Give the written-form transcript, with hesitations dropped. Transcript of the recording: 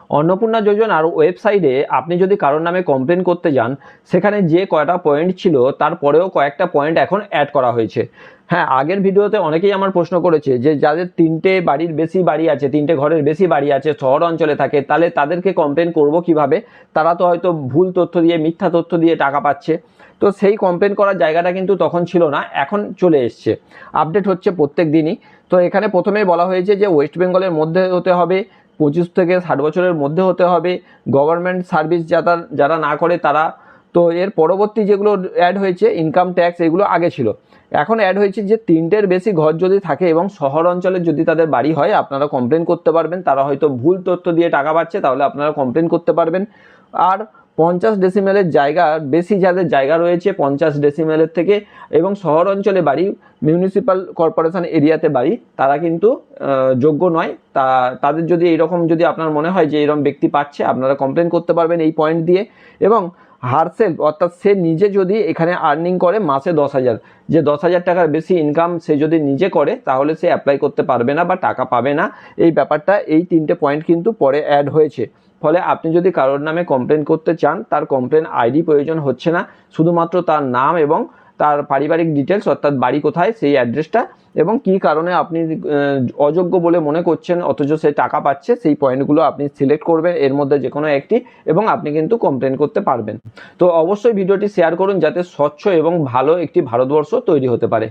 অন্নপূর্ণা যোজনার ওয়েবসাইটে আপনি যদি কারোর নামে কমপ্লেন করতে যান, সেখানে যে কয়টা পয়েন্ট ছিল তারপরেও কয়েকটা পয়েন্ট এখন অ্যাড করা হয়েছে। হ্যাঁ, আগের ভিডিওতে অনেকেই আমার প্রশ্ন করেছে যে যাদের 3টে বাড়ির বেশি বাড়ি আছে, 3টে ঘরের বেশি বাড়ি আছে, শহর অঞ্চলে থাকে, তাহলে তাদেরকে কমপ্লেন করব কিভাবে? তারা তো হয়তো ভুল তথ্য দিয়ে, মিথ্যা তথ্য দিয়ে টাকা পাচ্ছে। তো সেই কমপ্লেন করার জায়গাটা কিন্তু তখন ছিল না, এখন চলে এসছে। আপডেট হচ্ছে প্রত্যেক দিনই। তো এখানে প্রথমেই বলা হয়েছে যে ওয়েস্ট বেঙ্গলের মধ্যে হতে হবে, 25 থেকে 60 বছরের মধ্যে হতে হবে, গভর্নমেন্ট সার্ভিস যারা না করে তারা। তো এর পরবর্তী যেগুলো অ্যাড হয়েছে, ইনকাম ট্যাক্স, এগুলো আগে ছিল। এখন অ্যাড হয়েছে যে 3টের বেশি ঘর যদি থাকে এবং শহর অঞ্চলে যদি তাদের বাড়ি হয়, আপনারা কমপ্লেন করতে পারবেন। তারা হয়তো ভুল তথ্য দিয়ে টাকা পাচ্ছে, তাহলে আপনারা কমপ্লেন করতে পারবেন। আর 50 ডেসিমেলের জায়গা বেশি, যাদের জায়গা রয়েছে 50 ডেসিমেলের থেকে এবং শহর অঞ্চলে বাড়ি, মিউনিসিপ্যাল কর্পোরেশন এরিয়াতে বাড়ি, তারা কিন্তু যোগ্য নয়। তাদের যদি এইরকম, যদি আপনার মনে হয় যে এরকম ব্যক্তি পাচ্ছে, আপনারা কমপ্লেন করতে পারবেন এই পয়েন্ট দিয়ে। এবং হারসেলফ, অর্থাৎ সে নিজে যদি এখানে আর্নিং করে মাসে 10,000, যে 10,000 টাকার বেশি ইনকাম সে যদি নিজে করে, তাহলে সে অ্যাপ্লাই করতে পারবে না বা টাকা পাবে না। এই ব্যাপারটা, এই 3টে পয়েন্ট কিন্তু পরে অ্যাড হয়েছে। ফলে আপনি যদি কারোর নামে কমপ্লেন করতে চান, তার কমপ্লেন আইডি প্রয়োজন হচ্ছে না, শুধুমাত্র তার নাম এবং তার পারিবারিক ডিটেলস, অর্থাৎ বাড়ি কোথায় সেই অ্যাড্রেসটা, এবং কী কারণে আপনি অযোগ্য বলে মনে করছেন অথচ সে টাকা পাচ্ছে, সেই পয়েন্টগুলো আপনি সিলেক্ট করবেন এর মধ্যে যে কোনো একটি, এবং আপনি কিন্তু কমপ্লেন করতে পারবেন। তো অবশ্যই ভিডিওটি শেয়ার করুন যাতে স্বচ্ছ এবং ভালো একটি ভারতবর্ষ তৈরি হতে পারে।